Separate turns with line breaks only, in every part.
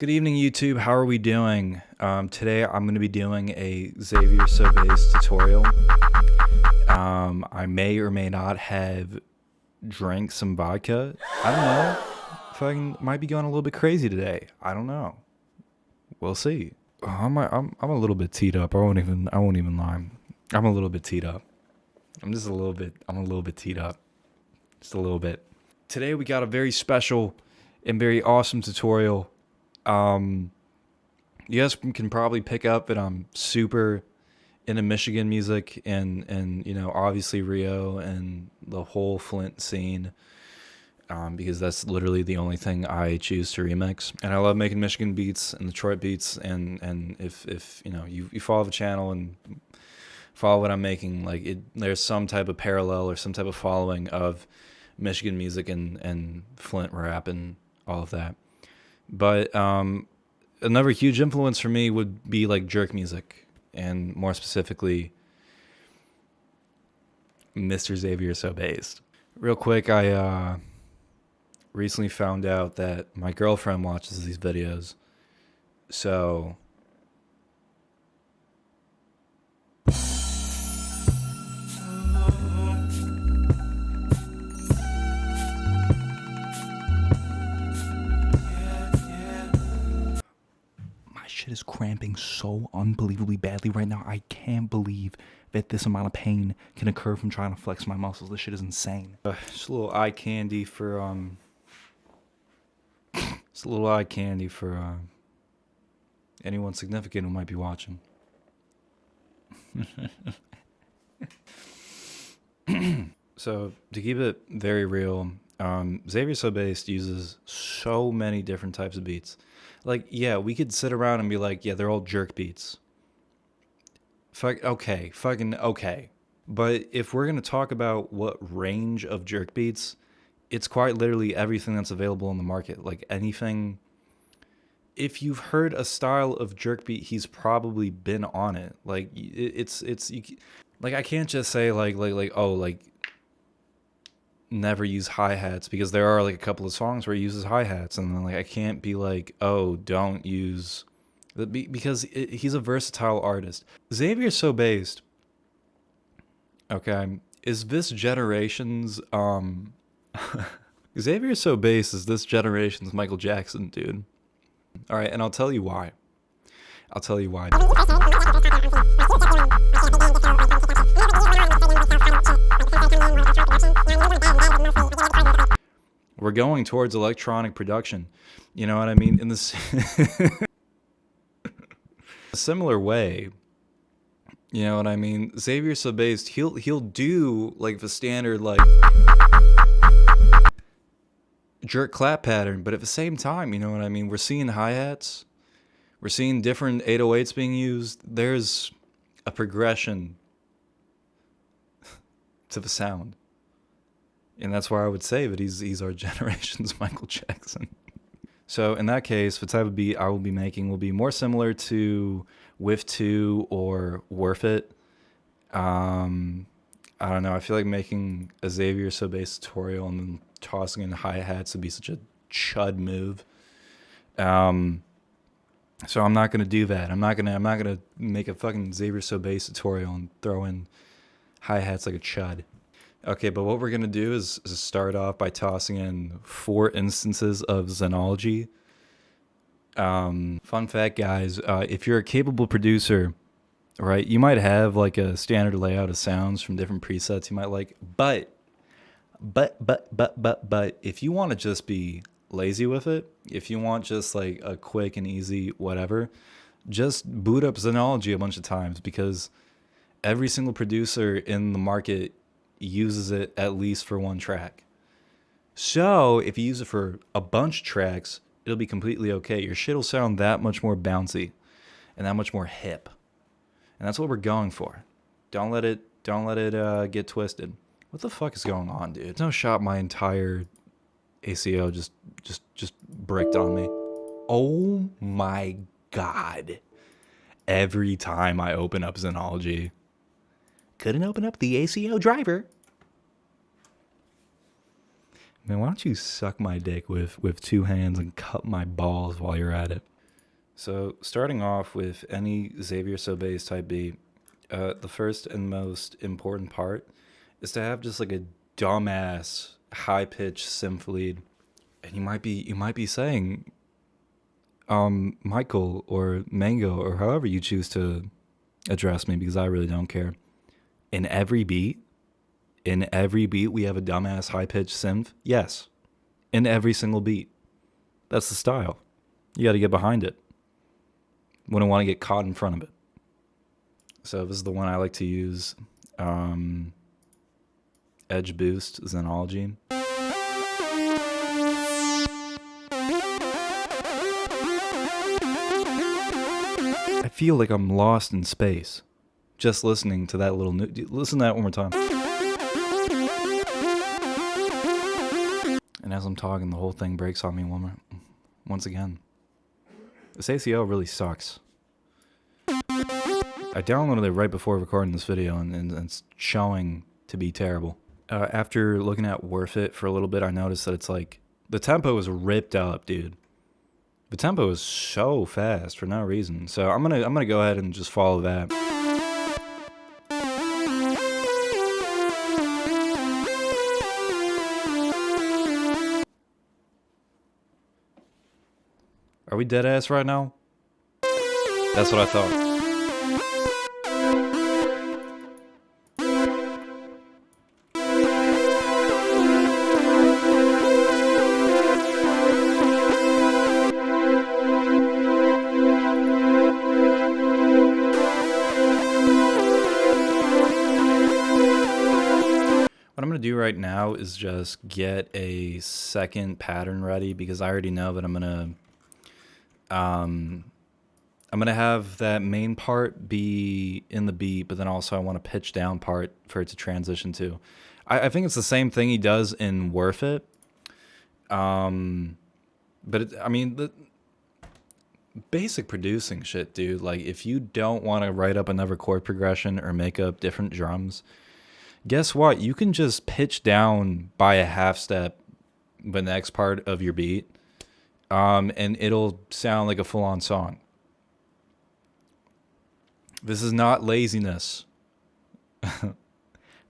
Good evening, YouTube. How are we doing? Today I'm going to be doing a xaviersobased tutorial. I may or may not have drank some vodka. I don't know. Might be going a little bit crazy today. I don't know. We'll see. I'm a little bit teed up. I won't even lie. I'm a little bit teed up. I'm a little bit teed up. Just a little bit. Today we got a very special and very awesome tutorial. You guys can probably pick up that I'm super into Michigan music and you know, obviously Rio and the whole Flint scene, because that's literally the only thing I choose to remix. And I love making Michigan beats and Detroit beats, and if you know, you follow the channel and follow what I'm making, like there's some type of parallel or some type of following of Michigan music and Flint rap and all of that. But another huge influence for me would be like jerk music, and more specifically, Mr. xaviersobased. Real quick, I recently found out that my girlfriend watches these videos, so shit is cramping so unbelievably badly right now. I can't believe that this amount of pain can occur from trying to flex my muscles. This shit is insane. Just a little eye candy for anyone significant who might be watching. So to keep it very real, xaviersobased uses so many different types of beats. Like, yeah, we could sit around and be like, yeah, they're all jerk beats. Okay. But if we're going to talk about what range of jerk beats, it's quite literally everything that's available on the market. Like anything, if you've heard a style of jerk beat, he's probably been on it. Like like I can't just say like never use hi-hats, because there are like a couple of songs where he uses hi-hats, and then like I can't be like, oh, don't use the beat, because he's a versatile artist. xaviersobased, okay, is this generation's xaviersobased is this generation's Michael Jackson, dude. All right, and I'll tell you why. We're going towards electronic production. You know what I mean? In this a similar way, you know what I mean? xaviersobased, he'll do like the standard like jerk clap pattern, but at the same time, you know what I mean? We're seeing hi-hats. We're seeing different 808s being used. There's a progression to the sound. And that's why I would say that he's our generation's Michael Jackson. So in that case, the type of beat I will be making will be more similar to With 2 or Worth It. I don't know. I feel like making a xaviersobased tutorial and then tossing in hi-hats would be such a chud move. So I'm not gonna do that. I'm not gonna make a fucking xaviersobased tutorial and throw in hi-hats like a chud. Okay, but what we're going to do is start off by tossing in 4 instances of Xenology. Fun fact, guys, if you're a capable producer, right, you might have like a standard layout of sounds from different presets you might like, but if you want to just be lazy with it, if you want just like a quick and easy whatever, just boot up Xenology a bunch of times, because every single producer in the market uses it at least for one track. So if you use it for a bunch of tracks, it'll be completely okay. Your shit will sound that much more bouncy and that much more hip. And that's what we're going for. Don't let it get twisted. What the fuck is going on, dude? No shot my entire ACO just bricked on me. Oh my god. Every time I open up Xenology, couldn't open up the ACO driver. Man, why don't you suck my dick with 2 hands and cut my balls while you're at it? So, starting off with any Xaviersobased type beat, the first and most important part is to have just like a dumbass high-pitched synth lead. And you might be saying, Michael or Mango or however you choose to address me, because I really don't care. In every beat we have a dumbass high-pitched synth. Yes, in every single beat. That's the style. You got to get behind it. Wouldn't want to get caught in front of it. So this is the one I like to use. Edge Boost Xenology. I feel like I'm lost in space just listening to that little listen to that one more time. And as I'm talking, the whole thing breaks on me once again. This ACO really sucks. I downloaded it right before recording this video, and it's showing to be terrible. After looking at Worth It for a little bit, I noticed that it's like the tempo is ripped up, dude. The tempo is so fast for no reason. So I'm gonna go ahead and just follow that. Are we dead ass right now? That's what I thought. What I'm going to do right now is just get a second pattern ready, because I already know that I'm going to have that main part be in the beat, but then also I want a pitch down part for it to transition to. I think it's the same thing he does in Worth It. But I mean, the basic producing shit, dude. Like, if you don't want to write up another chord progression or make up different drums, guess what? You can just pitch down by a half step the next part of your beat, and it'll sound like a full-on song. This is not laziness.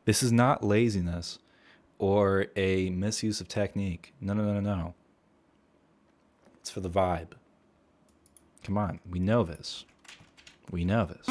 This is not laziness or a misuse of technique. No. It's for the vibe. Come on, we know this. We know this.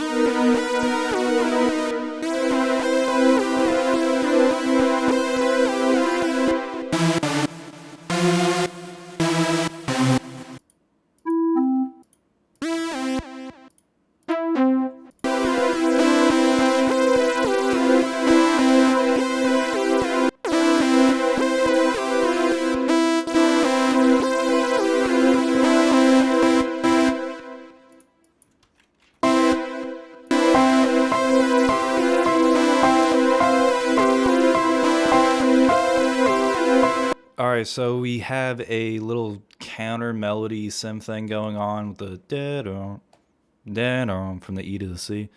Alright, so we have a little counter melody sim thing going on with the da-dum from the E to the C.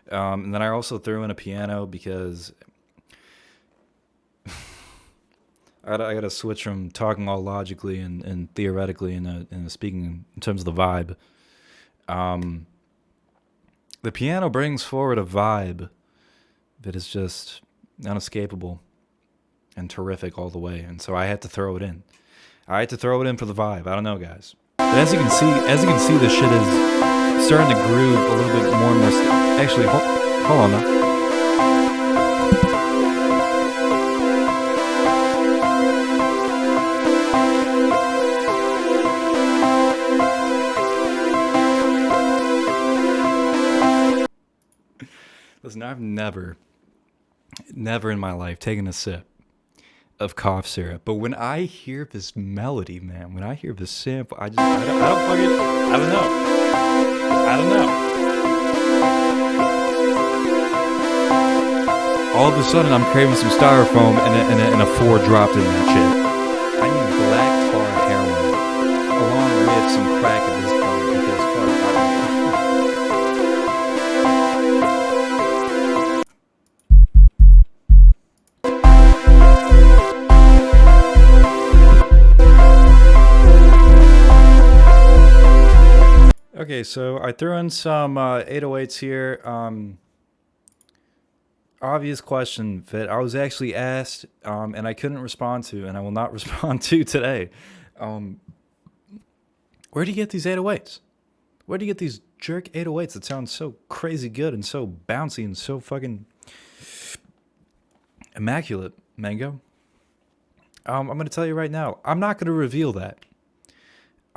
And then I also threw in a piano because I gotta switch from talking all logically and theoretically and speaking in terms of the vibe. The piano brings forward a vibe that is just unescapable and terrific all the way, and so I had to throw it in. I had to throw it in for the vibe. I don't know, guys. But as you can see, this shit is starting to groove a little bit more and more. Actually, hold on now. Listen, I've never in my life taken a sip of cough syrup, but when I hear this melody, man, when I hear this sample, I don't know. All of a sudden, I'm craving some styrofoam and a 4 dropped in that shit. I need black tar heroin along with some crack at this point because fuck. Okay, so I threw in some 808s here. Obvious question that I was actually asked, and I couldn't respond to, and I will not respond to today. Where do you get these 808s? Where do you get these jerk 808s that sound so crazy good and so bouncy and so fucking immaculate, Mango? I'm going to tell you right now, I'm not going to reveal that.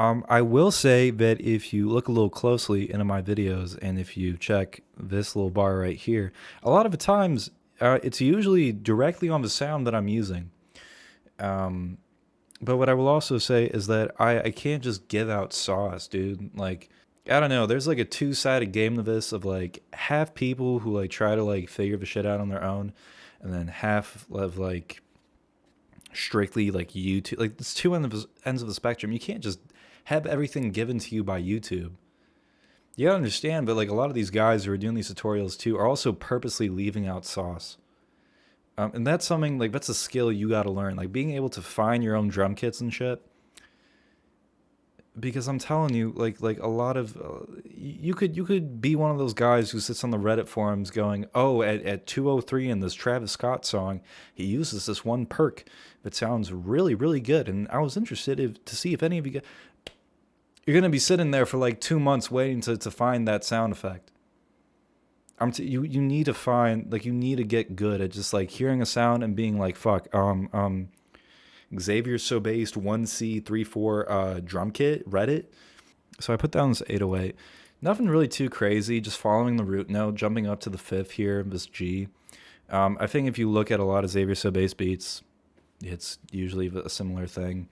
I will say that if you look a little closely into my videos and if you check this little bar right here, a lot of the times it's usually directly on the sound that I'm using. But what I will also say is that I can't just give out sauce, dude. Like, I don't know, there's like a two-sided game to this of like half people who like try to like figure the shit out on their own, and then half of like strictly like YouTube. Like, it's two ends of the spectrum. You can't just have everything given to you by YouTube. You gotta understand, but like a lot of these guys who are doing these tutorials too are also purposely leaving out sauce. And that's something like, that's a skill you gotta learn, like being able to find your own drum kits and shit. Because I'm telling you, like a lot of you could be one of those guys who sits on the Reddit forums going, oh, at 2:03 in this Travis Scott song, he uses this one perk that sounds really, really good, and I was interested to see if any of you you're gonna be sitting there for like 2 months waiting to find that sound effect. You need to find, like, you need to get good at just like hearing a sound and being like, fuck, xaviersobased 1C34 drum kit, Reddit. So I put down this 808. Nothing really too crazy, just following the root note, jumping up to the fifth here, this G. I think if you look at a lot of xaviersobased beats, it's usually a similar thing.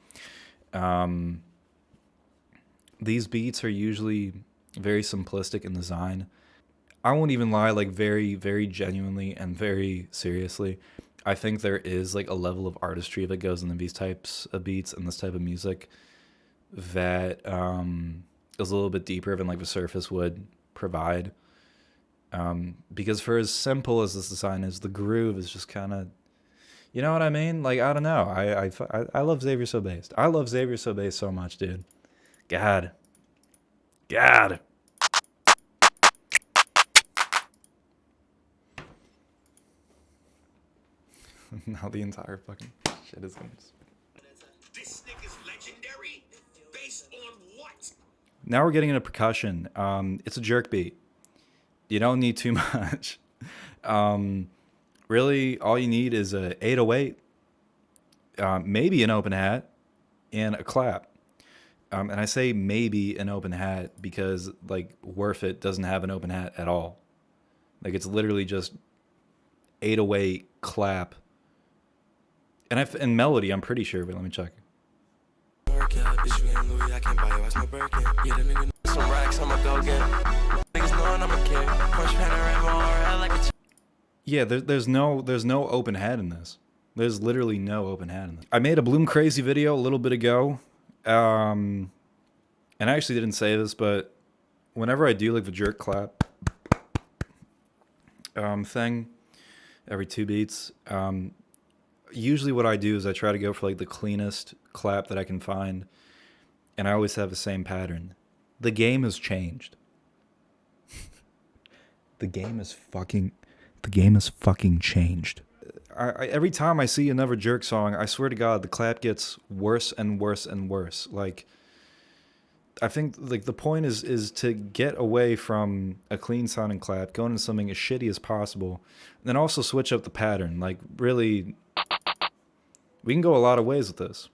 These beats are usually very simplistic in design. I won't even lie, like very, very genuinely and very seriously, I think there is like a level of artistry that goes into these types of beats and this type of music that is a little bit deeper than like the surface would provide. Because for as simple as this design is, the groove is just kind of, you know what I mean? Like, I don't know. I love xaviersobased. I love xaviersobased so much, dude. God. Now the entire fucking shit is gonna just...
This nigga's legendary? Based on what?
Now we're getting into percussion. It's a jerk beat. You don't need too much. Really, all you need is a 808, maybe an open hat, and a clap. And I say maybe an open hat because, like, Worth It doesn't have an open hat at all. Like, it's literally just 808, clap, and melody, I'm pretty sure, but let me check. Yeah, there's no open hat in this. There's literally no open hat in this. I made a Bloom Crazy video a little bit ago. And I actually didn't say this, but whenever I do like the jerk clap thing every 2 beats, usually what I do is I try to go for like the cleanest clap that I can find, and I always have the same pattern. The game has changed. The game is fucking changed. Every time I see another jerk song, I swear to God, the clap gets worse and worse and worse. Like, I think like the point is to get away from a clean sounding clap, go into something as shitty as possible, and then also switch up the pattern. Like, really, we can go a lot of ways with this.